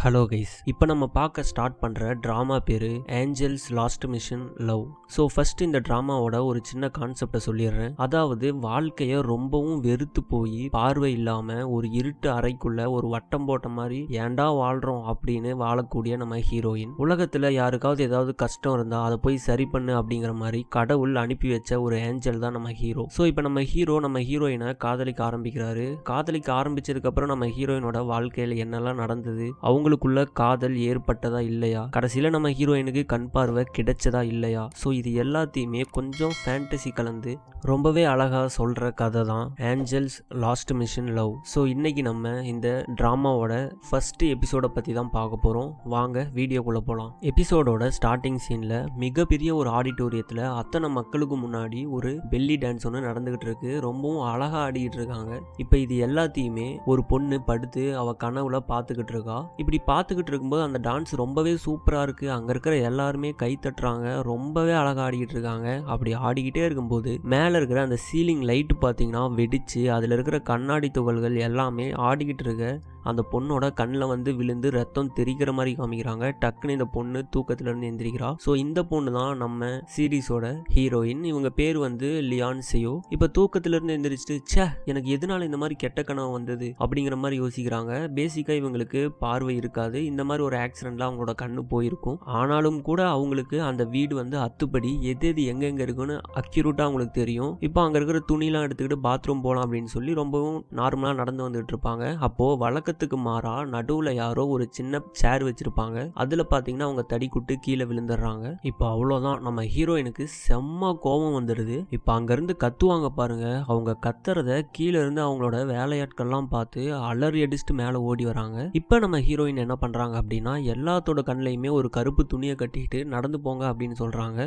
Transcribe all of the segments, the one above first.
Hello guys, இப்போ நம்ம பார்க்க ஸ்டார்ட் பண்ணுற ட்ராமா பேர் Angels Last Mission Love. So first இந்த ட்ராமாவோட ஒரு சின்ன கான்செப்டை சொல்லிடுறேன். அதாவது வாழ்க்கையை ரொம்பவும் வெறுத்து போய் பார்வை இல்லாமல் ஒரு இருட்டு அறைக்குள்ள ஒரு வட்டம் போட்ட மாதிரி ஏண்டா வாழ்கிறோம் அப்படின்னு வாழக்கூடிய நம்ம ஹீரோயின். உலகத்தில் யாருக்காவது ஏதாவது கஷ்டம் இருந்தால் அதை போய் சரி பண்ணு அப்படிங்கிற மாதிரி கடவுள் அனுப்பி வச்ச ஒரு ஏஞ்சல் தான் நம்ம ஹீரோ. ஸோ இப்போ நம்ம ஹீரோயினை காதலிக்க ஆரம்பிக்கிறாரு. காதலிக்க ஆரம்பிச்சதுக்கப்புறம் நம்ம ஹீரோயினோட வாழ்க்கையில் என்னெல்லாம் நடந்தது, அவங்களுக்குள்ள காதல் ஏற்பட்டதா இல்லையா, கடைசியில நம்ம ஹீரோயினுக்கு கண் பார்வை கிடைச்சதா இல்லையா, ஸோ இது எல்லாத்தையுமே கொஞ்சம் ஃபேண்டசி கலந்து ரொம்பவே அழகா சொல்ற கதை தான் Angels Last Mission Love. So இன்னைக்கு நம்ம இந்த டிராமாவோட ஃபர்ஸ்ட் எபிசோட பத்தி தான் பார்க்க போறோம். வாங்க வீடியோக்குள்ள போலாம். எபிசோடோட ஸ்டார்டிங் சீன்ல மிகப்பெரிய ஒரு ஆடிட்டோரியத்துல அத்தனை மக்களுக்கு முன்னாடி ஒரு பெல்லி டான்ஸ் ஒன்று நடந்துகிட்டு இருக்கு. ரொம்பவும் அழகா ஆடிக்கிட்டு இருக்காங்க. இப்போ இது எல்லாத்தையுமே ஒரு பொண்ணு படுத்து அவ கனவுல பார்த்துக்கிட்டு இருக்கா. இப்படி பார்த்துக்கிட்டு இருக்கும்போது அந்த டான்ஸ் ரொம்பவே சூப்பராக இருக்குது. அங்கே இருக்கிற எல்லாருமே கை தட்டுறாங்க, ரொம்பவே அழகாக ஆடிக்கிட்டு இருக்காங்க. அப்படி ஆடிக்கிட்டே இருக்கும்போது மேலே இருக்கிற அந்த சீலிங் லைட்டு பார்த்தீங்கன்னா வெடிச்சு அதில் இருக்கிற கண்ணாடி துகள்கள் எல்லாமே ஆடிக்கிட்டு இருக்க அந்த பொண்ணோட கண்ணில் வந்து விழுந்து ரத்தம் தெரிக்கிற மாதிரி காமிக்கிறாங்க. டக்குன்னு இந்த பொண்ணு தூக்கத்திலேருந்து எந்திரிக்கிறா. ஸோ இந்த பொண்ணு தான் நம்ம சீரீஸோட ஹீரோயின். இவங்க பேர் வந்து லியான்சியோ. இப்போ தூக்கத்திலேருந்து எந்திரிச்சிட்டு ச்சே எனக்கு எதனால இந்த மாதிரி கெட்ட கனவு வந்தது அப்படிங்கிற மாதிரி யோசிக்கிறாங்க. பேசிக்காக இவங்களுக்கு பார்வை இருக்காது. இந்த மாதிரி ஒரு ஆக்சிடென்ட்ல அவங்களோட கண்ணு போயிருக்கும். ஆனாலும் கூட அவங்களுக்கு அந்த வீடு வந்து அத்துப்படி எது எங்கெங்க இருக்குன்னு அக்யூரேட்டா அவங்களுக்கு தெரியும். இப்போ அங்க இருக்கிற துணிலாம் எடுத்துக்கிட்டு பாத்ரூம் போகலாம் அப்படின்னு சொல்லி ரொம்பவும் நார்மலா நடந்து வந்துட்டு இருப்பாங்க. அப்போ வழக்கத்துக்கு மாறா நடுவுல யாரோ ஒரு சின்ன சேர் வச்சிருப்பாங்க. அதுல பாத்தீங்கன்னா அவங்க தடிக்குட்டு கீழே விழுந்துடுறாங்க. இப்போ அவ்வளவுதான், நம்ம ஹீரோயினுக்கு செம்ம கோபம் வந்துடுது. இப்போ அங்க இருந்து கத்துவாங்க பாருங்க. அவங்க கத்துறத கீழே இருந்து அவங்களோட வேலையாட்கள்லாம் பார்த்து அலறி அடிச்சுட்டு மேலே ஓடி வராங்க. இப்போ நம்ம ஹீரோயின் என்ன பண்றாங்க அப்படின்னா எல்லாத்தோட கண்ணிலையுமே ஒரு கருப்பு துணியை கட்டிட்டு நடந்து போங்க அப்படின்னு சொல்றாங்க.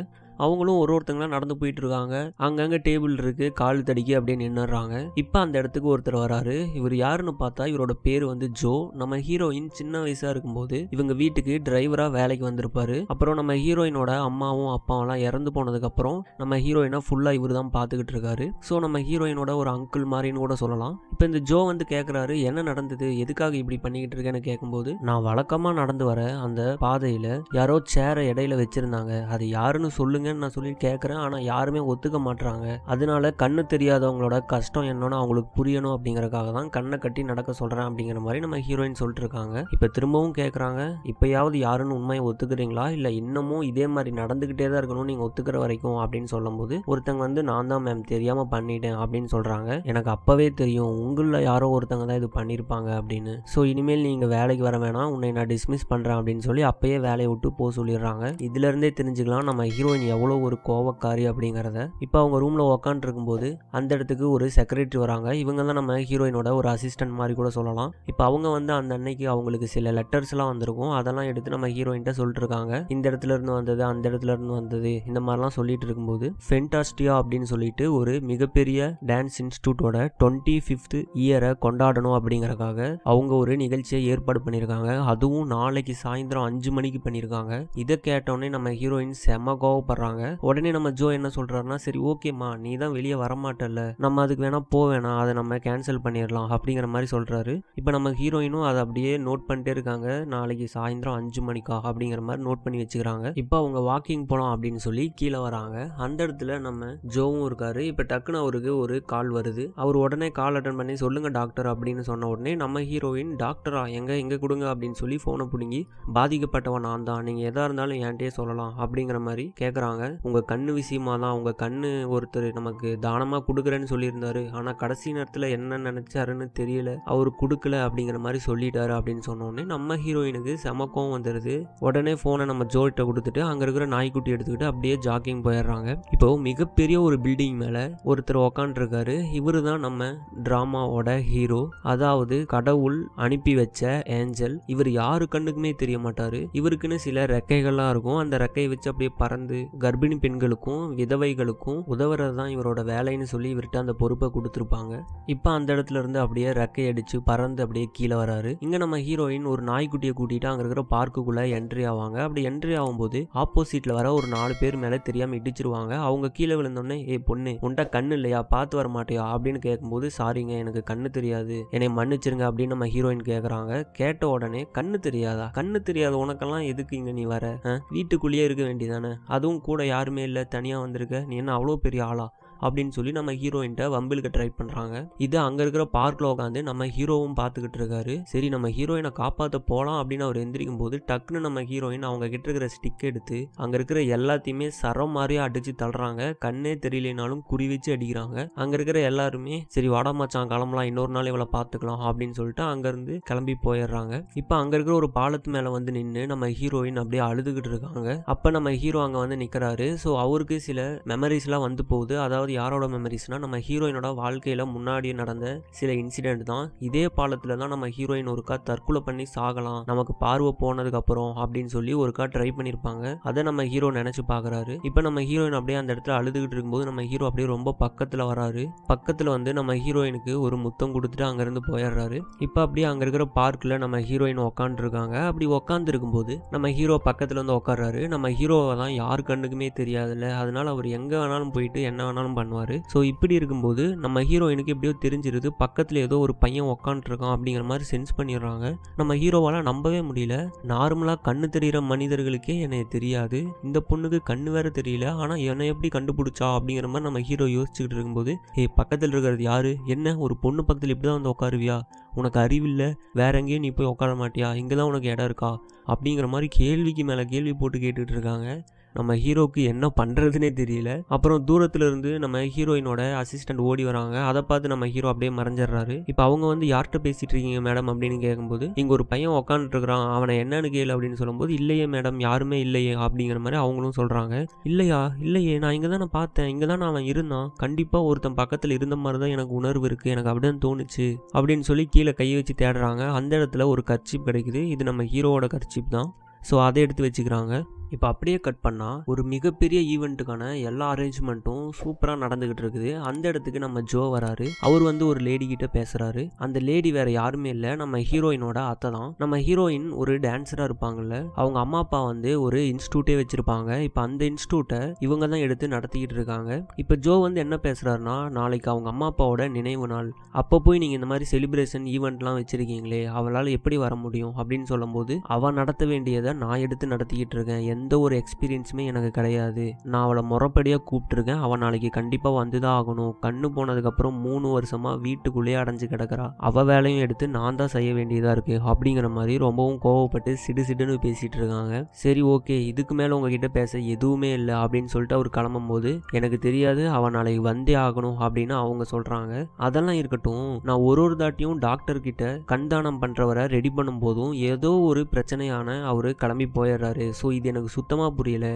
அவங்களும் ஒருத்தங்களாம் நடந்து போயிட்டு இருக்காங்க. அங்கங்க டேபிள் இருக்கு, கால் தடிக்கி அப்படியே நின்னுறாங்க. இப்போ அந்த இடத்துக்கு ஒருத்தர் வராரு. இவர் யாருன்னு பார்த்தா இவரோட பேர் வந்து ஜோ. நம்ம ஹீரோயின் சின்ன வயசா இருக்கும்போது இவங்க வீட்டுக்கு டிரைவரா வேலைக்கு வந்திருப்பாரு. அப்புறம் நம்ம ஹீரோயினோட அம்மாவும் அப்பாவெல்லாம் இறந்து போனதுக்கு அப்புறம் நம்ம ஹீரோயினை ஃபுல்லா இவர் தான் பார்த்துக்கிட்டு இருக்காரு. ஸோ நம்ம ஹீரோயினோட ஒரு அங்கிள் மாதிரின்னு கூட சொல்லலாம். இப்போ இந்த ஜோ வந்து கேட்குறாரு என்ன நடந்தது, எதுக்காக இப்படி பண்ணிக்கிட்டு இருக்கேன்னு கேட்கும்போது நான் வழக்கமா நடந்து வர அந்த பாதையில யாரோ சேரை இடையில வச்சிருந்தாங்க, அது யாருன்னு சொல்லுங்க நான் சொல்லி கேட்குறேன். ஆனால் யாருமே ஒத்துக்க மாட்டாங்க. அதனால கண்ணு தெரியாதவங்களோட கஷ்டம் என்னன்னு அவங்களுக்கு புரியணும் அப்படிங்கறக்காக தான் கண்ணை கட்டி நடக்க சொல்றேன் அப்படிங்கிற மாதிரி நம்ம ஹீரோயின் சொல்லிட்டு இருக்காங்க. இப்போ திரும்பவும் கேட்குறாங்க இப்பயாவது யாருன்னு உண்மையை ஒத்துக்கிறீங்களா, இல்லை இன்னமும் இதே மாதிரி நடந்துகிட்டே தான் இருக்கணும் நீங்க ஒத்துக்கிற வரைக்கும் அப்படின்னு சொல்லும்போது ஒருத்தங்க வந்து நான் தான் மேம் தெரியாம பண்ணிட்டேன் அப்படின்னு சொல்றாங்க. எனக்கு அப்பவே தெரியும் உங்களில் யாரோ ஒருத்தங்க தான் இது பண்ணியிருப்பாங்க அப்படின்னு. ஸோ இனிமேல் நீங்க வேலைக்கு வர வேணாம், உன்னை நான் டிஸ்மிஸ் பண்றேன் அப்படின்னு சொல்லி அப்பயே வேலையை விட்டு போக சொல்லிடுறாங்க. இதுல இருந்தே தெரிஞ்சுக்கலாம் நம்ம ஹீரோயின் எவ்வளோ ஒரு கோவக்காரி அப்படிங்கிறத. இப்போ அவங்க ரூம்ல உக்காந்து இருக்கும்போது அந்த இடத்துக்கு ஒரு செக்ரட்டரி வராங்க. இவங்க தான் நம்ம ஹீரோயினோட ஒரு அசிஸ்டன்ட் மாதிரி கூட சொல்லலாம். இப்போ அவங்க வந்து அந்த அன்னைக்கு அவங்களுக்கு சில லெட்டர்ஸ் எல்லாம் வந்திருக்கும். அதெல்லாம் எடுத்து நம்ம ஹீரோயின்ட்ட சொல்லிட்டு இருக்காங்க. இந்த இடத்துல இருந்து வந்தது, அந்த இடத்துல இருந்து வந்தது, இந்த மாதிரிலாம் சொல்லிட்டு இருக்கும்போது ஃபென்டாஸ்டியா அப்படின்னு சொல்லிட்டு ஒரு மிகப்பெரிய டான்ஸ் இன்ஸ்டியூட்டோட 25th இயரை கொண்டாடணும் அப்படிங்கறக்காக அவங்க ஒரு நிகழ்ச்சியை ஏற்பாடு பண்ணியிருக்காங்க. அதுவும் நாளைக்கு சாயந்தரம் 5 மணிக்கு பண்ணியிருக்காங்க. இதை கேட்டோடனே நம்ம ஹீரோயின் செம கோவப்படுறாங்க. உடனே நம்ம ஜோ என்ன சொல்றாருன்னா சரி ஓகேம்மா நீ தான் வெளியே வரமாட்டல, நம்ம அதுக்கு வேணா போவேணா, அதை நம்ம கேன்சல் பண்ணிடலாம் அப்படிங்கிற மாதிரி சொல்றாரு. இப்போ நம்ம ஹீரோயினும் அதை அப்படியே நோட் பண்ணிட்டே இருக்காங்க. நாளைக்கு சாயந்தரம் 5 மணிக்கா அப்படிங்கிற மாதிரி நோட் பண்ணி வச்சுக்கிறாங்க. இப்போ அவங்க வாக்கிங் போகலாம் அப்படின்னு சொல்லி கீழே வராங்க. அந்த இடத்துல நம்ம ஜோவும் இருக்காரு. இப்போ டக்குன்னு அவருக்கு ஒரு கால் வருது. அவர் உடனே கால் அட்டன் பண்ணி சொல்லுங்க டாக்டர் அப்படின்னு சொன்ன உடனே நம்ம ஹீரோயின் டாக்டரா எங்க கொடுங்க அப்படின்னு சொல்லி போனை பிடுங்கி பாதிக்கப்பட்டவன் நான் தான், நீங்க எதா இருந்தாலும் என்கிட்டயே சொல்லலாம் அப்படிங்கிற மாதிரி கேட்குறாங்க. உங்க கண்ணு விஷயமா தான், உங்க கண்ணு ஒருத்தர் நமக்கு தானமா கொடுக்குறேன்னு சொல்லியிருந்தாரு, ஆனா கடைசி நேரத்துல என்ன நினைச்சாருன்னு தெரியல, அவரு கொடுக்கல அப்படிங்கிற மாதிரி சொல்லிட்டாரு அப்படின்னு சொன்னோடனே நம்ம ஹீரோயினுக்கு செமக்கம் வந்துடுது. உடனே போனை நம்ம ஜோட்ட கொடுத்துட்டு அங்க இருக்கிற நாய்க்குட்டி எடுத்துக்கிட்டு அப்படியே ஜாக்கிங் போயிடுறாங்க. இப்போ மிகப்பெரிய ஒரு பில்டிங் மேல ஒருத்தர் உக்காண்டு இருக்காரு. இவரு தான் நம்ம டிராமாவோட ஹீரோ, அதாவது கடவுள் அனுப்பி வச்ச ஏஞ்சல். இவர் யாரு கண்ணுக்குமே தெரிய மாட்டாரு. இவருக்குன்னு சில ரெக்கைகள்லாம் இருக்கும். அந்த ரெக்கையை வச்சு அப்படியே பறந்து கர்ப்பிணி பெண்களுக்கும் விதவைகளுக்கும் உதவுறது தான் இவரோட வேலைன்னு சொல்லி இவர்கிட்ட அந்த பொறுப்பை கொடுத்துருப்பாங்க. இப்போ அந்த இடத்துல இருந்து அப்படியே ரெக்கை அடிச்சு பறந்து அப்படியே கீழே வராரு. இங்க நம்ம ஹீரோயின் ஒரு நாய்க்குட்டியை கூட்டிட்டு அங்க இருக்கிற பார்க்குக்குள்ள என்ட்ரி ஆவாங்க. அப்படி என்ட்ரி ஆகும்போது ஆப்போசிட்ல வர ஒரு 4 பேர் மேல தெரியாம இடிச்சிருவாங்க. அவங்க கீழே விழுந்தோடனே ஏ பொண்ணு உன்ட்ட கண்ணு இல்லையா, பார்த்து வர மாட்டியா அப்படின்னு கேட்கும்போது சாரிங்க எனக்கு கண்ணு தெரியாது, என்னை மன்னிச்சிருங்க அப்படின்னு நம்ம ஹீரோயின் கேட்குறாங்க. கேட்ட உடனே கண்ணு தெரியாதா, கண்ணு தெரியாத உனக்கெல்லாம் எதுக்கு இங்க நீ வர, வீட்டுக்குள்ளேயே இருக்க வேண்டியதானே, அதுவும் கூட யாருமே இல்லை, தனியாக வந்திருக்க, நீ என்ன அவ்வளோ பெரிய ஆளா அப்படின்னு சொல்லி நம்ம ஹீரோயின்ட்ட வம்பிலுக்கு ட்ரை பண்ணுறாங்க. இது அங்கே இருக்கிற பார்க்கில் உட்காந்து நம்ம ஹீரோவும் பார்த்துக்கிட்டு இருக்காரு. சரி நம்ம ஹீரோயினை காப்பாற்ற போகலாம் அப்படின்னு அவர் எந்திரிக்கும் போது டக்குன்னு நம்ம ஹீரோயின் அவங்க கிட்ட இருக்கிற ஸ்டிக் எடுத்து அங்கே இருக்கிற எல்லாத்தையுமே சரம் மாதிரியே அடிச்சு தள்ளுறாங்க. கண்ணே தெரியலனாலும் குறி வச்சு அடிக்கிறாங்க. அங்கே இருக்கிற எல்லாருமே சரி வாடா மச்சான் கிளம்பலாம், இன்னொரு நாள் இவளை பார்த்துக்கலாம் அப்படின்னு சொல்லிட்டு அங்கேருந்து கிளம்பி போயிடுறாங்க. இப்போ அங்கே இருக்கிற ஒரு பாலத்து மேலே வந்து நின்று நம்ம ஹீரோயின் அப்படியே அழுதுகிட்டு இருக்காங்க. அப்போ நம்ம ஹீரோ அங்கே வந்து நிற்கிறாரு. ஸோ அவருக்கு சில மெமரிஸ்லாம் வந்து போகுது. அதாவது யாரோட மெமரிஸ்னா நம்ம ஹீரோயினோட வாழ்க்கையில முன்னாடி நடந்த சில இன்சிடென்ட் தான். இதே பாலத்துல தான் நம்ம ஹீரோயின் ஒருக்கா தற்கொலை பண்ணி சாகலாம் நமக்கு பார்வை போனதுக்கு அப்புறம் அப்படின்னு சொல்லி ஒருக்கா ட்ரை பண்ணிருப்பாங்க. அதை நம்ம ஹீரோ நினைச்சு பாக்குறாரு. இப்ப நம்ம ஹீரோயின் அப்படியே அந்த இடத்துல அழுதுகிட்டு இருக்கும்போது நம்ம ஹீரோ அப்படியே ரொம்ப பக்கத்துல வராரு. பக்கத்துல வந்து நம்ம ஹீரோயினுக்கு ஒரு முத்தம் கொடுத்துட்டு அங்க இருந்து போயிடுறாரு. இப்ப அப்படியே அங்க இருக்கிற பார்க்ல நம்ம ஹீரோயின் உட்காந்து இருக்காங்க. அப்படி உட்காந்து இருக்கும்போது நம்ம ஹீரோ பக்கத்துல வந்து உட்கார்றாரு. நம்ம ஹீரோவை தான் யாரு கண்ணுக்குமே தெரியாதுல்ல, அதனால அவர் எங்க வேணாலும் போயிட்டு என்ன வேணாலும் பண்ணுவாரு. ஸோ இப்படி இருக்கும்போது நம்ம ஹீரோயினுக்கு எப்படியோ தெரிஞ்சிருது பக்கத்துல ஏதோ ஒரு பையன் உட்காந்துருக்கான் அப்படிங்கிற மாதிரி சென்ஸ் பண்ணிடுறாங்க. நம்ம ஹீரோவால நம்பவே முடியல. நார்மலா கண்ணு தெரிகிற மனிதர்களுக்கே என்னை தெரியாது, இந்த பொண்ணுக்கு கண்ணு வேற தெரியல, ஆனா என்னை எப்படி கண்டுபிடிச்சா அப்படிங்கிற மாதிரி நம்ம ஹீரோ யோசிச்சுக்கிட்டு இருக்கும்போது பக்கத்தில் இருக்கிறது யாரு, என்ன ஒரு பொண்ணு பக்கத்தில் இப்படிதான் வந்து உட்காருவியா, உனக்கு அறிவில்லை, வேற எங்கேயும் நீ போய் உட்கார மாட்டியா, இங்கதான் உனக்கு இடம் இருக்கா அப்படிங்கிற மாதிரி கேள்விக்கு மேல கேள்வி போட்டு கேட்டுட்டு இருக்காங்க. நம்ம ஹீரோக்கு என்ன பண்ணுறதுனே தெரியல. அப்புறம் தூரத்துல இருந்து நம்ம ஹீரோயினோட அசிஸ்டன்ட் ஓடி வராங்க. அதை பார்த்து நம்ம ஹீரோ அப்படியே மறைஞ்சிடறாரு. இப்போ அவங்க வந்து யார்கிட்ட பேசிட்டு இருக்கீங்க மேடம் அப்படின்னு கேட்கும்போது இங்கே ஒரு பையன் உட்காந்துட்டு இருக்கிறான், அவனை என்னன்னு கேளு அப்படின்னு சொல்லும்போது இல்லையே மேடம் யாருமே இல்லையே அப்படிங்கிற மாதிரி அவங்களும் சொல்கிறாங்க. இல்லையா, இல்லையே, நான் இங்கே தான் நான் பார்த்தேன், இங்கே தான் அவன் இருந்தான், கண்டிப்பாக ஒருத்தன் பக்கத்தில் இருந்த மாதிரி தான் எனக்கு உணர்வு இருக்குது, எனக்கு அப்படிதான் தோணுச்சு அப்படின்னு சொல்லி கீழே கை வச்சு தேடுறாங்க. அந்த இடத்துல ஒரு கர்ச்சீப் கிடைக்குது. இது நம்ம ஹீரோவோட கர்ச்சீப் தான். ஸோ அதை எடுத்து வச்சுக்கிறாங்க. இப்போ அப்படியே கட் பண்ணால் ஒரு மிகப்பெரிய ஈவெண்ட்டுக்கான எல்லா அரேஞ்ச்மெண்ட்டும் சூப்பராக நடந்துகிட்டு இருக்குது. அந்த இடத்துக்கு நம்ம ஜோ வராரு. அவர் வந்து ஒரு லேடி கிட்ட பேசுறாரு. அந்த லேடி வேற யாருமே இல்லை, நம்ம ஹீரோயினோட அத்தை தான். நம்ம ஹீரோயின் ஒரு டான்ஸராக இருப்பாங்கல்ல, அவங்க அம்மா அப்பா வந்து ஒரு இன்ஸ்டியூட்டே வச்சிருப்பாங்க. இப்போ அந்த இன்ஸ்டியூட்டை இவங்க தான் எடுத்து நடத்திக்கிட்டு இருக்காங்க. இப்போ ஜோ வந்து என்ன பேசுறாருன்னா, நாளைக்கு அவங்க அம்மா அப்பாவோட நினைவு நாள், அப்போ போய் நீங்கள் இந்த மாதிரி செலிப்ரேஷன் ஈவெண்ட்லாம் வச்சிருக்கீங்களே, அவளால் எப்படி வர முடியும் அப்படின்னு சொல்லும்போது அவள் நடத்த வேண்டியதை நான் எடுத்து நடத்திக்கிட்டு இருக்கேன், எந்த ஒரு எக்ஸ்பீரியன்ஸுமே எனக்கு கிடையாது, நான் அவளை முறைப்படியாக கூப்பிட்டுருக்கேன், அவள் நாளைக்கு கண்டிப்பாக வந்து தான் ஆகணும், கண்ணு போனதுக்கப்புறம் 3 வருஷமாக வீட்டுக்குள்ளேயே அடைஞ்சு கிடக்கிறா, அவள் வேலையும் எடுத்து நான் தான் செய்ய வேண்டியதாக இருக்குது அப்படிங்கிற மாதிரி ரொம்பவும் கோவப்பட்டு சிடுன்னு பேசிகிட்டு இருக்காங்க. சரி ஓகே, இதுக்கு மேலே உங்ககிட்ட பேச எதுவுமே இல்லை அப்படின்னு சொல்லிட்டு அவர் கிளம்பும்போது எனக்கு தெரியாது, அவள் நாளைக்கு வந்தே ஆகணும் அப்படின்னு அவங்க சொல்கிறாங்க. அதெல்லாம் இருக்கட்டும், நான் ஒரு தாட்டியும் டாக்டர் கிட்ட கண் தானம் பண்ணுறவரை ரெடி பண்ணும் போதும் ஏதோ ஒரு பிரச்சனையான அவர் கிளம்பி போயிடுறாரு. ஸோ இது எனக்கு சுத்தமாக புரியல,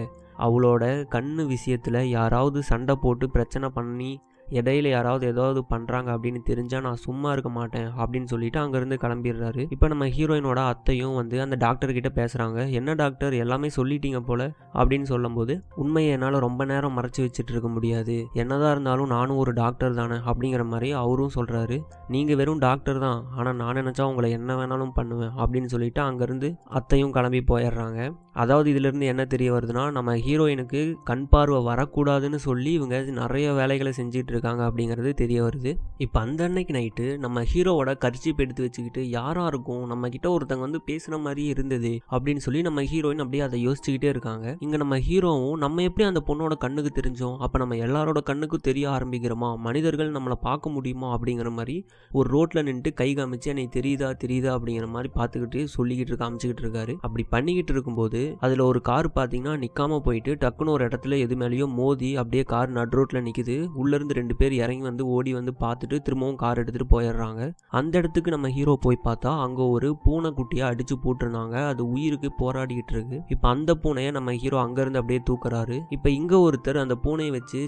அவளோட கண்ணு விஷயத்தில் யாராவது சண்டை போட்டு பிரச்சனை பண்ணி இடையில யாராவது ஏதாவது பண்ணுறாங்க அப்படின்னு தெரிஞ்சால் நான் சும்மா இருக்க மாட்டேன் அப்படின்னு சொல்லிட்டு அங்கேருந்து கிளம்பிடுறாரு. இப்போ நம்ம ஹீரோயினோட அத்தையும் வந்து அந்த டாக்டர் கிட்ட பேசுகிறாங்க. என்ன டாக்டர் எல்லாமே சொல்லிட்டீங்க போல அப்படின்னு சொல்லும்போது உண்மையை என்னால் ரொம்ப நேரம் மறைச்சி வச்சுட்டு இருக்க முடியாது, என்னதான் இருந்தாலும் நானும் ஒரு டாக்டர் தானே அப்படிங்கிற மாதிரி அவரும் சொல்கிறாரு. நீங்கள் வெறும் டாக்டர் தான், ஆனால் நான் நினச்சா உங்களை என்ன வேணாலும் பண்ணுவேன் அப்படின்னு சொல்லிட்டு அங்கேருந்து அத்தையும் கிளம்பி போயிடுறாங்க. அதாவது இதிலிருந்து என்ன தெரிய வருதுன்னா, நம்ம ஹீரோயினுக்கு கண் பார்வை வரக்கூடாதுன்னு சொல்லி இவங்க நிறைய வேலைகளை செஞ்சுட்டு இருக்காங்க அப்படிங்கிறது தெரிய வருது. இப்போ அந்த அன்னைக்கு நைட்டு நம்ம ஹீரோவோட கர்ச்சீப் எடுத்து வச்சுக்கிட்டு யாரா இருக்கும், நம்ம கிட்ட ஒருத்தங்க வந்து பேசுன மாதிரி இருந்தது அப்படின்னு சொல்லி நம்ம ஹீரோயின் அப்படியே அதை யோசிச்சுக்கிட்டே இருக்காங்க. இங்க நம்ம ஹீரோவும் நம்ம எப்படி அந்த பொண்ணோட கண்ணுக்கு தெரிஞ்சோம், அப்ப நம்ம எல்லாரோட கண்ணுக்கும் தெரிய ஆரம்பிக்கிறோமா, மனிதர்கள் நம்மளை பார்க்க முடியுமா அப்படிங்கிற மாதிரி ஒரு ரோட்ல நின்று கை காமிச்சு என்னை தெரியுதா அப்படிங்கிற மாதிரி பார்த்துக்கிட்டு சொல்லிக்கிட்டு காமிச்சுக்கிட்டு இருக்காரு. அப்படி பண்ணிக்கிட்டு இருக்கும்போது அதுல ஒரு கார் பாத்தீங்கன்னா நிக்காம போயிட்டு டக்குன்னு ஒரு இடத்துல எது மேலேயோ மோதி அப்படியே கார் நடு ரோட்ல நிக்குது. உள்ள இருந்து 2 பேர் இறங்கி வந்து ஓடி வந்து பார்த்துட்டு திரும்பவும் கார் எடுத்துட்டு போயிடுறாங்க. அந்த இடத்துக்கு நம்ம ஹீரோ போய் பார்த்தா அங்க ஒரு பூனைக்குட்டியை அடிச்சு போட்டிருந்தாங்க. அது உயிருக்கு போராடிக்கிட்டு இருக்கு. இப்ப அந்த பூனையை நம்ம ஹீரோ அங்க இருந்து அப்படியே தூக்குறாரு. இப்ப இங்க ஒருத்தர் அந்த பூனையை வச்சு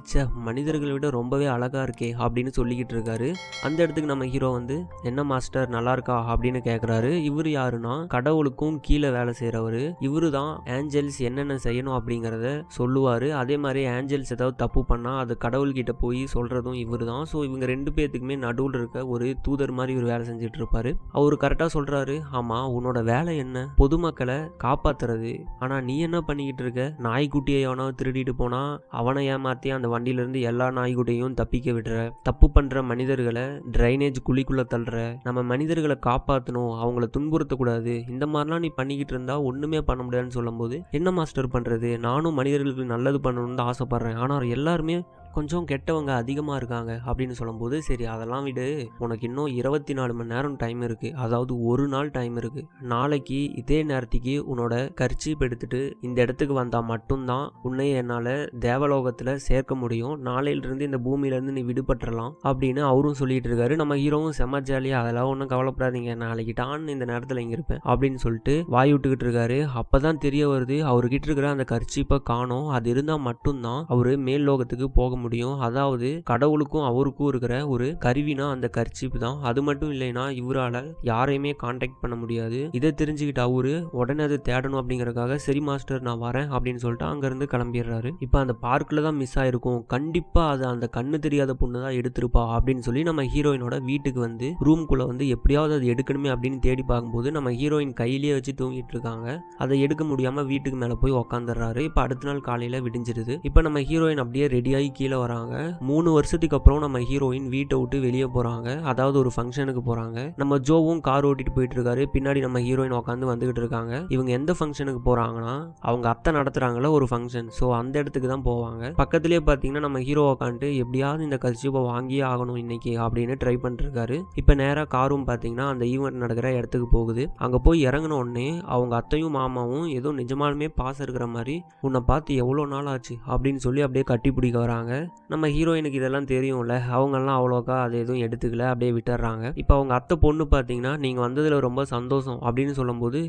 மனிதர்களை விட ரொம்பவே அழகா இருக்கே அப்படின்னு சொல்லிக்கிட்டு இருக்காரு. அந்த இடத்துக்கு நம்ம ஹீரோ வந்து என்ன மாஸ்டர் நல்லா இருக்கா அப்படின்னு கேக்குறாரு. இவரு யாருன்னா கடவுளுக்கும் கீழே வேலை செய்யறவரு. இவரு தான் ஏஞ்சல்ஸ் என்னென்ன செய்யணும் அப்படிங்கறத சொல்லுவாரு. அதே மாதிரி ஏஞ்சல்ஸ் ஏதாவது தப்பு பண்ணா அது கடவுள்கிட்ட போய் சொல்றதும் இவரு தான். ஸோ இவங்க 2 பேர்த்துக்குமே நடுவில் இருக்க ஒரு தூதர் மாதிரி இவர் வேலை செஞ்சுட்டு இருப்பாரு. அவரு கரெக்டா சொல்றாரு, ஆமா உன்னோட வேலை என்ன, பொதுமக்களை காப்பாத்துறது. ஆனா நீ என்ன பண்ணிக்கிட்டு இருக்க, நாய்க்குட்டியை எவனாவது திருடிட்டு போனா அவனை ஏமாத்தி அந்த வண்டியில இருந்து எல்லா நாய்க்குட்டியையும் தப்பிக்க விடுற, தப்பு பண்ற மனிதர்களை டிரைனேஜ் குழிக்குள்ள தள்ளுற, நம்ம மனிதர்களை காப்பாற்றணும், அவங்கள துன்புறுத்தக்கூடாது, இந்த மாதிரிலாம் நீ பண்ணிக்கிட்டு இருந்தா ஒண்ணுமே பண்ண முடியாதுன்னு சொல்லும்போது என்ன மாஸ்டர் பண்றது, நானும் மனிதர்களுக்கு நல்லது பண்ணணும்னு தான் ஆசைப்படுறேன், ஆனா எல்லாருமே கொஞ்சம் கெட்டவங்க அதிகமாக இருக்காங்க அப்படின்னு சொல்லும்போது சரி அதெல்லாம் விடு, உனக்கு இன்னும் 24 மணி நேரம் டைம் இருக்கு, அதாவது ஒரு நாள் டைம் இருக்கு. நாளைக்கு இதே நேரத்துக்கு உன்னோட கர்ச்சீப் எடுத்துட்டு இந்த இடத்துக்கு வந்தா மட்டும்தான் உன்னை என்னால் தேவலோகத்தில் சேர்க்க முடியும். நாளையிலிருந்து இந்த பூமியிலேருந்து நீ விடுபட்டுறலாம் அப்படின்னு அவரும் சொல்லிட்டு இருக்காரு. நம்ம ஹீரோவும் செம்ம ஜாலியாக அதெல்லாம் ஒன்றும் கவலைப்படாதீங்க, நாளைக்கு டான் இந்த நேரத்தில் இங்கே இருப்பேன் அப்படின்னு சொல்லிட்டு வாய் விட்டுக்கிட்டு இருக்காரு. அப்பதான் தெரிய வருது அவர்கிட்ட இருக்கிற அந்த கர்ச்சீப்பை காணோம். அது இருந்தால் மட்டும்தான் அவரு மேல் லோகத்துக்கு போக முடியும். அதாவது கடவுளுக்கும் அவருக்கும் இருக்கிற ஒரு கருவினா அந்த கர்ச்சீப் தான். அது மட்டும் இல்லைன்னா இவரால யாரையுமே கான்டாக்ட் பண்ண முடியாது. இதை தெரிஞ்சுக்கிட்டு அவரு உடனே அதை தேடணும் அப்படிங்கறதுக்காக சரி மாஸ்டர் நான் வரேன் அப்படின்னு சொல்லிட்டு அங்கிருந்து கிளம்பிடுறாரு. இப்ப அந்த பார்க்ல தான் மிஸ் ஆயிருக்கும், கண்டிப்பா அது அந்த கண்ணு தெரியாத பொண்ணு தான் எடுத்திருப்பா அப்படின்னு சொல்லி நம்ம ஹீரோயினோட வீட்டுக்கு வந்து ரூம்குள்ள வந்து எப்படியாவது அது எடுக்கணுமே அப்படின்னு தேடி பார்க்கும்போது நம்ம ஹீரோயின் கையிலேயே வச்சு தூங்கிட்டு இருக்காங்க. அதை எடுக்க முடியாம வீட்டுக்கு மேல போய் உக்காந்துடுறாரு. இப்ப அடுத்த நாள் காலையில விடிஞ்சிருது. இப்ப நம்ம ஹீரோயின் அப்படியே ரெடியாகி கீழே வராங்க. 3 வருஷத்துக்கு அப்புறம் நம்ம ஹீரோயின் வீட்டை விட்டு வெளியே போறாங்க. அதாவது ஒரு ஃபங்க்ஷனுக்கு போறாங்க. நம்ம ஜோவும் கார் ஓட்டிட்டு போயிட்டு இருக்காரு. பின்னாடி நம்ம ஹீரோயின் உட்காந்து வந்துகிட்டு இருக்காங்க. இவங்க எந்த ஃபங்க்ஷனுக்கு போறாங்கன்னா அவங்க அத்தை நடத்துறாங்களா ஒரு ஃபங்க்ஷன். ஸோ அந்த இடத்துக்கு தான் போவாங்க. பக்கத்துலேயே பார்த்தீங்கன்னா நம்ம ஹீரோ உட்காந்துட்டு எப்படியாவது இந்த கர்ச்சீப்பை வாங்கியே ஆகணும் இன்னைக்கு அப்படின்னு ட்ரை பண்ணிட்டு இருக்காரு. இப்போ நேராக காரும் பார்த்தீங்கன்னா அந்த ஈவெண்ட் நடக்கிற இடத்துக்கு போகுது. அங்கே போய் இறங்கின உடனே அவங்க அத்தையும் மாமாவும் ஏதோ நிஜமாலுமே பாசம் இருக்கிற மாதிரி உன்னை பார்த்து எவ்வளோ நாள் ஆச்சு அப்படின்னு சொல்லி அப்படியே கட்டி பிடிக்க வராங்க. நம்ம ஹீரோயினுக்கு இதெல்லாம் தெரியும்ல, அவங்கெல்லாம் அவ்வளோக்கா அதை எதுவும் எடுத்துக்கல, அப்படியே விட்டுறாங்க. இப்போ அவங்க அத்தை பொண்ணு பார்த்தீங்கன்னா நீங்கள் வந்ததில் ரொம்ப சந்தோஷம் அப்படின்னு சொல்லும்போது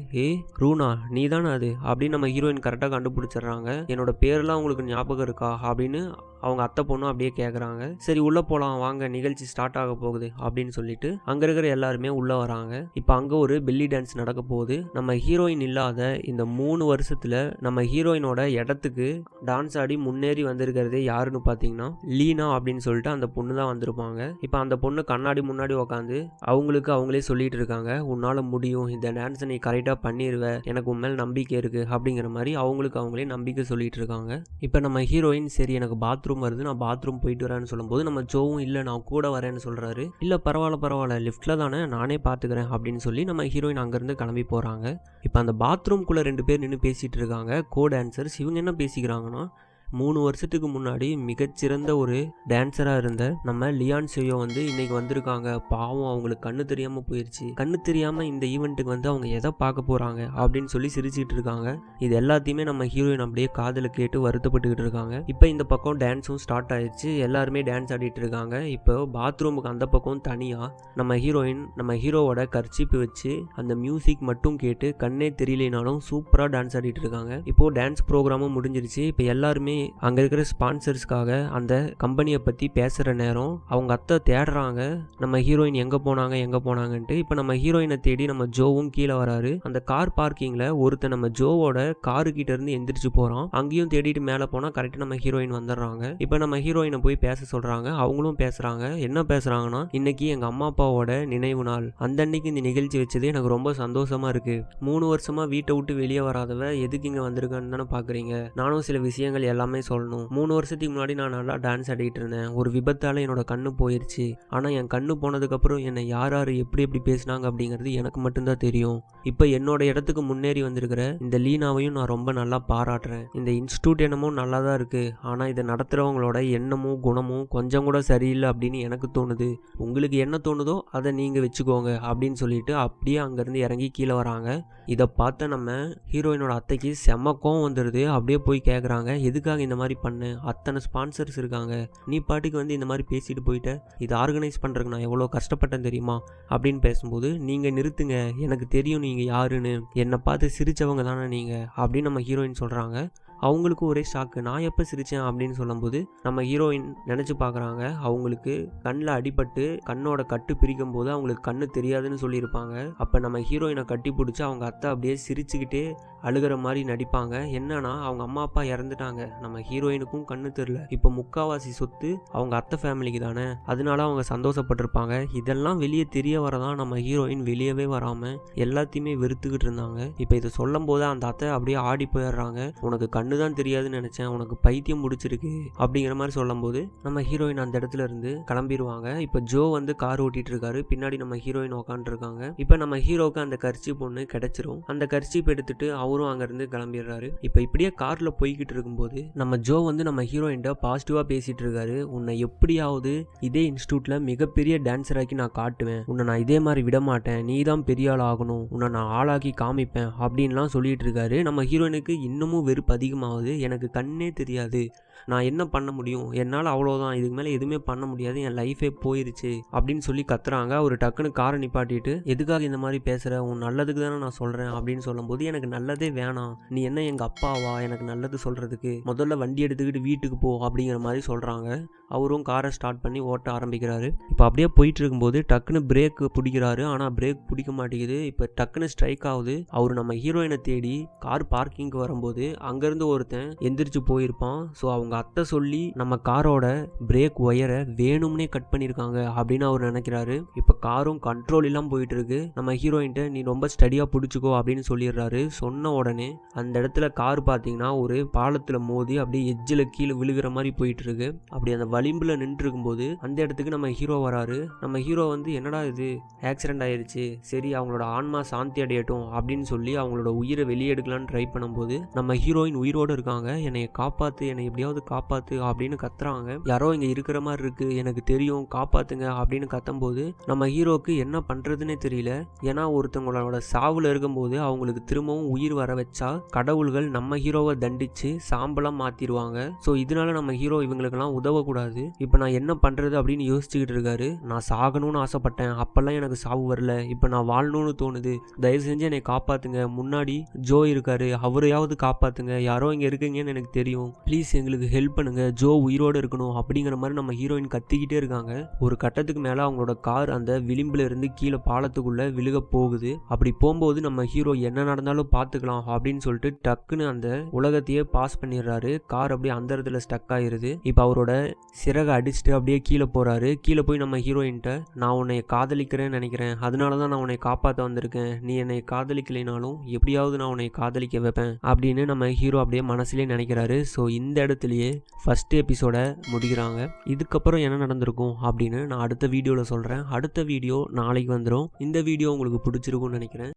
ரூனா நீ தானே அது அப்படின்னு நம்ம ஹீரோயின் கரெக்டாக கண்டுபிடிச்சிடுறாங்க. என்னோட பேரெல்லாம் உங்களுக்கு ஞாபகம் இருக்கா அப்படின்னு அவங்க அத்தை பொண்ணும் அப்படியே கேட்குறாங்க. சரி உள்ளே போகலாம் வாங்க, நிகழ்ச்சி ஸ்டார்ட் ஆக போகுது அப்படின்னு சொல்லிட்டு அங்கே இருக்கிற எல்லாருமே உள்ளே வராங்க. இப்போ அங்கே ஒரு பெல்லி டான்ஸ் நடக்க போகுது. நம்ம ஹீரோயின் இல்லாத இந்த 3 வருஷத்தில் நம்ம ஹீரோயினோட இடத்துக்கு டான்ஸ் ஆடி முன்னேறி வந்திருக்கிறதே யாருன்னு பார்த்தீங்கன்னா லீனா அப்படின்னு சொல்லிட்டு அந்த பொண்ணு தான் வந்திருப்பாங்க. இப்போ அந்த பொண்ணு கண்ணாடி முன்னாடி உட்காந்து அவங்களுக்கு அவங்களே சொல்லிட்டு இருக்காங்க, உன்னால் முடியும், இந்த டான்ஸை நீ கரெக்டாக பண்ணிடுவ, எனக்கு உண்மையில நம்பிக்கை இருக்கு அப்படிங்கிற மாதிரி அவங்களுக்கு அவங்களே நம்பிக்கை சொல்லிட்டு இருக்காங்க. இப்போ நம்ம ஹீரோயின் சரி எனக்கு பாத்ரூம் வருது, நான் பாத்ரூம் போயிட்டு வரேன்னு சொல்லும்போது நம்ம ஜோவும் இல்லை நான் கூட வரேன்னு சொல்றாரு. இல்லை பரவாயில்ல லிஃப்ட்ல தானே நானே பார்த்துக்கிறேன் அப்படின்னு சொல்லி நம்ம ஹீரோயின் அங்கேருந்து கிளம்பி போகிறாங்க. இப்போ அந்த பாத்ரூம்குள்ளே 2 பேர் நின்று பேசிகிட்டு இருக்காங்க, கோ டான்சர்ஸ். இவங்க என்ன பேசிக்கிறாங்கன்னா 3 வருஷத்துக்கு முன்னாடி மிகச்சிறந்த ஒரு டான்ஸராக இருந்த நம்ம லியான் சியோ வந்து இன்னைக்கு வந்திருக்காங்க. பாவம் அவங்களுக்கு கண்ணு தெரியாமல் போயிடுச்சு, கண்ணு தெரியாமல் இந்த ஈவெண்ட்டுக்கு வந்து அவங்க எதை பார்க்க போகிறாங்க அப்படின்னு சொல்லி சிரிச்சுட்டு இருக்காங்க. இது எல்லாத்தையுமே நம்ம ஹீரோயின் அப்படியே காதில் கேட்டு வருத்தப்பட்டுக்கிட்டு இருக்காங்க. இப்போ இந்த பக்கம் டான்ஸும் ஸ்டார்ட் ஆயிடுச்சு, எல்லாருமே டான்ஸ் ஆடிட்டு இருக்காங்க. இப்போ பாத்ரூமுக்கு அந்த பக்கம் தனியாக நம்ம ஹீரோயின் நம்ம ஹீரோவோட கர்ச்சீப்பு வச்சு அந்த மியூசிக் மட்டும் கேட்டு கண்ணே தெரியலனாலும் சூப்பராக டான்ஸ் ஆடிட்டு இருக்காங்க. இப்போ டான்ஸ் ப்ரோக்ராமும் முடிஞ்சிருச்சு. இப்போ எல்லாருமே அங்க இருக்கிற ஸ்பான்சர்ஸ்க்காக அந்த கம்பெனியை பத்தி பேசுற நேரம் அவங்க அத்தை தேடுறாங்க நம்ம ஹீரோயின் எங்க போனாங்கன்ட்டு. இப்ப நம்ம ஹீரோயினை தேடி நம்ம ஜோவும் கீழே வராரு. அந்த கார் பார்க்கிங்ல ஒருத்தர் நம்ம ஜோவோட காரு கிட்ட இருந்து எந்திரிச்சு போறான். அங்கேயும் தேடிட்டு மேல போனா கரெக்டா நம்ம ஹீரோயின் வந்துடுறாங்க. இப்ப நம்ம ஹீரோயினை போய் பேச சொல்றாங்க. அவங்களும் பேசுறாங்க. என்ன பேசுறாங்கன்னா இன்னைக்கு எங்க அம்மா அப்பாவோட நினைவு நாள், அந்த அன்னைக்கு இந்த நிகழ்ச்சி வச்சது எனக்கு ரொம்ப சந்தோஷமா இருக்கு. 3 வருஷமா வீட்டை விட்டு வெளியே வராதவ எதுக்கு இங்க வந்திருக்கான்னு தானே பாக்குறீங்க. நானும் சில விஷயங்கள் எல்லாமே சொல்லணும். 3 வருஷத்துக்கு முன்னாடி நான் நல்லா டான்ஸ் ஆடிட்டு இருந்தேன். ஒரு விபத்தால என்னோட கண்ணு போயிருச்சு. ஆனா என் கண்ணு போனதுக்கு அப்புறம் என்னை யார் எப்படி பேசினாங்க அப்படிங்கிறது எனக்கு மட்டும்தான் தெரியும். இப்ப என்னோட இடத்துக்கு முன்னேறி வந்திருக்கிற இந்த லீனாவையும் நான் ரொம்ப நல்லா பாராட்டுறேன். இந்த இன்ஸ்டியூட் என்னமும் நல்லா தான் இருக்கு, ஆனா இதை நடத்துறவங்களோட எண்ணமும் குணமும் கொஞ்சம் கூட சரியில்லை அப்படின்னு எனக்கு தோணுது. உங்களுக்கு என்ன தோணுதோ அதை நீங்க வச்சுக்கோங்க அப்படின்னு சொல்லிட்டு அப்படியே அங்கிருந்து இறங்கி கீழே வராங்க. இதை பார்த்த நம்ம ஹீரோயினோட அத்தைக்கு செம்ம கோவம் வந்துடுது. அப்படியே போய் கேட்குறாங்க, எதுக்காக எதுக்காக இந்த மாதிரி பண்ண, அத்தனை ஸ்பான்சர்ஸ் இருக்காங்க, நீ பாட்டுக்கு வந்து இந்த மாதிரி பேசிட்டு போயிட்ட, இது ஆர்கனைஸ் பண்ணுறதுக்கு நான் எவ்வளோ கஷ்டப்பட்டேன் தெரியுமா அப்படின்னு பேசும்போது, நீங்கள் நிறுத்துங்க, எனக்கு தெரியும் நீங்கள் யாருன்னு, என்னை பார்த்து சிரித்தவங்க தானே நீங்கள் அப்படின்னு நம்ம ஹீரோயின் சொல்கிறாங்க. அவங்களுக்கு ஒரே ஷாக்கு, நான் எப்போ சிரித்தேன் அப்படின்னு சொல்லும்போது நம்ம ஹீரோயின் நினச்சி பார்க்குறாங்க, அவங்களுக்கு கண்ணில் அடிபட்டு கண்ணோட கட்டு பிரிக்கும் போது அவங்களுக்கு கண்ணு தெரியாதுன்னு சொல்லியிருப்பாங்க. அப்போ நம்ம ஹீரோயினை கட்டி பிடிச்சி அவங்க அத்தை அப்படியே சிரிச்சுக்கிட்டே அழுகிற மாதிரி நடிப்பாங்க. என்னன்னா அவங்க அம்மா அப்பா இறந்துட்டாங்க, நம்ம ஹீரோயினுக்கும் கண்ணு தெரில, இப்போ முக்காவாசி சொத்து அவங்க அத்தை ஃபேமிலிக்கு தானே, அதனால அவங்க சந்தோஷப்பட்டிருப்பாங்க. இதெல்லாம் வெளியே தெரிய வரதான் நம்ம ஹீரோயின் வெளியவே வராமல் எல்லாத்தையுமே வெறுத்துக்கிட்டு இருந்தாங்க. இப்போ இதை சொல்லும் போது அந்த அத்தை அப்படியே ஆடி போயிடுறாங்க, உனக்கு கண்ணு தான் தெரியாதுன்னு நினச்சேன், உனக்கு பைத்தியம் முடிச்சிருக்கு அப்படிங்கிற மாதிரி சொல்லும் போது நம்ம ஹீரோயின் அந்த இடத்துல இருந்து கிளம்பிடுவாங்க. இப்போ ஜோ வந்து கார் ஓட்டிட்டு இருக்காரு, பின்னாடி நம்ம ஹீரோயின் உட்காந்துருக்காங்க. இப்போ நம்ம ஹீரோக்கு அந்த கர்ச்சீப் ஒன்று கிடைச்சிரும். அந்த கர்ச்சீப் எடுத்துட்டு அவரும் அங்கேருந்து கிளம்பிடுறாரு. இப்போ இப்படியே காரில் போய்கிட்டு இருக்கும்போது நம்ம ஜோ வந்து நம்ம ஹீரோயின்ட்ட பாசிட்டிவாக பேசிட்டு இருக்காரு. உன்னை எப்படியாவது இதே இன்ஸ்டியூட்டில் மிகப்பெரிய டான்ஸராக்கி நான் காட்டுவேன், உன்னை நான் இதே மாதிரி விட மாட்டேன், நீ தான் பெரிய ஆள் ஆகணும், உன்னை நான் ஆளாக்கி காமிப்பேன் அப்படின்லாம் சொல்லிட்டு இருக்காரு. நம்ம ஹீரோயினுக்கு இன்னமும் வெறுப்பு அதிகமாகுது, எனக்கு கண்ணே தெரியாது, நான் என்ன பண்ண முடியும், என்னால் அவ்வளோதான், இதுக்கு மேலே எதுவுமே பண்ண முடியாது, என் லைஃபே போயிருச்சு அப்படின்னு சொல்லி கத்துறாங்க. அவர் டக்குன்னு காரை நிப்பாட்டிட்டு, எதுக்காக இந்த மாதிரி பேசுகிற, உன் நல்லதுக்கு தானே நான் சொல்கிறேன் அப்படின்னு சொல்லும்போது, எனக்கு நல்லதே வேணாம், நீ என்ன எங்கள் அப்பாவா எனக்கு நல்லது சொல்கிறதுக்கு, முதல்ல வண்டி எடுத்துக்கிட்டு வீட்டுக்கு போ அப்படிங்கிற மாதிரி சொல்கிறாங்க. அவரும் காரை ஸ்டார்ட் பண்ணி ஓட்ட ஆரம்பிக்கிறாரு. இப்போ அப்படியே போயிட்டு இருக்கும்போது டக்குன்னு பிரேக் பிடிக்கிறாரு, ஆனால் பிரேக் பிடிக்க மாட்டேங்குது. இப்போ டக்குன்னு ஸ்ட்ரைக் ஆகுது. அவர் நம்ம ஹீரோயினை தேடி கார் பார்க்கிங்க்கு வரும்போது அங்கேருந்து ஒருத்தன் எந்திரிச்சு போயிருப்பான். ஸோ அவங்க அத்தை சொல்லி நம்ம காரோட பிரேக் ஒயரை வேணும்னே கட் பண்ணியிருக்காங்க அப்படின்னு அவர் நினைக்கிறாரு. இப்போ காரும் கண்ட்ரோல் இல்லாமல் போயிட்டு இருக்கு. நம்ம ஹீரோயின்ட்ட நீ ரொம்ப ஸ்டடியாக பிடிச்சிக்கோ அப்படின்னு சொல்லிடுறாரு. சொன்ன உடனே அந்த இடத்துல கார் பார்த்தீங்கன்னா ஒரு பாலத்தில் மோதி அப்படியே எஜ்ஜில் கீழே விழுகிற மாதிரி போயிட்டு இருக்கு. அப்படி அந்த வலிம்புல நின்று இருக்கும்போது அந்த இடத்துக்கு நம்ம ஹீரோ வராரு. நம்ம ஹீரோ வந்து என்னடா இது ஆக்சிடென்ட் ஆயிடுச்சு, சரி அவங்களோட ஆன்மா சாந்தி அடையட்டும் அப்படின்னு சொல்லி அவங்களோட உயிரை வெளியே எடுக்கலான்னு ட்ரை பண்ணும்போது நம்ம ஹீரோயின் உயிரோடு இருக்காங்க. என்னை காப்பாத்து, என்னை எப்படியாவது காப்பாத்து அப்படின்னு கத்துறாங்க. யாரோ இங்க இருக்கிற மாதிரி இருக்கு, எனக்கு தெரியும், காப்பாத்துங்க அப்படின்னு கத்தும்போது நம்ம ஹீரோக்கு என்ன பண்றதுன்னே தெரியல. ஏன்னா ஒருத்தவங்களோட சாவுல இருக்கும்போது அவங்களுக்கு திரும்பவும் உயிர் வர வச்சா கடவுள்கள் நம்ம ஹீரோவை தண்டிச்சு சாம்பலாம் மாத்திடுவாங்க. ஸோ இதனால நம்ம ஹீரோ இவங்களுக்கெல்லாம் உதவக்கூடாது. இப்போ நான் என்ன பண்றது அப்படின்னு யோசிச்சுக்கிட்டு இருக்காரு. நான் சாகணும்னு ஆசைப்பட்டேன், அப்பெல்லாம் எனக்கு சாவு வரல, இப்போ நான் வாழணும்னு தோணுது, தயவு செஞ்சு என்னை காப்பாத்துங்க, முன்னாடி ஜோ இருக்காரு, அவரையாவது காப்பாத்துங்க, யாரோ இங்க இருக்கீங்கன்னு எனக்கு தெரியும், ப்ளீஸ் எங்களுக்கு ஹெல்ப் பண்ணுங்க, ஜோ உயிரோடு இருக்கணும் அப்படிங்கிற மாதிரி நம்ம ஹீரோயின் கத்திக்கிட்டே இருக்காங்க. ஒரு கட்டத்துக்கு மேல அவங்களோட கார் அந்த விளிம்புல இருந்து கீழே பாலத்துக்குள்ள விழுக போகுது. அப்படி போகும்போது நம்ம ஹீரோ என்ன நடந்தாலும் பார்த்துக்கலாம் அப்படின்னு சொல்லிட்டு டக்குன்னு அந்த உலகத்தையே பாஸ் பண்ணிடுறாரு. கார் அப்படியே அந்த இடத்துல ஸ்டக் ஆயிருது. இப்போ அவரோட சிறகை அடிச்சுட்டு அப்படியே கீழே போறாரு. கீழே போய் நம்ம ஹீரோயின்ட்ட நான் உன்னை காதலிக்கிறேன்னு நினைக்கிறேன், அதனால தான் நான் உன்னை காப்பாற்ற வந்திருக்கேன், நீ என்னை காதலிக்கலைனாலும் எப்படியாவது நான் உன்னை காதலிக்க வைப்பேன் அப்படின்னு நம்ம ஹீரோ அப்படியே மனசுலேயே நினைக்கிறாரு. ஸோ இந்த இடத்துலையே ஃபர்ஸ்ட் எபிசோட முடிக்கிறாங்க. இதுக்கப்புறம் என்ன நடந்திருக்கும் அப்படின்னு நான் அடுத்த வீடியோவில் சொல்கிறேன். அடுத்த வீடியோ நாளைக்கு வந்துடும். இந்த வீடியோ உங்களுக்கு பிடிச்சிருக்கும்னு நினைக்கிறேன்.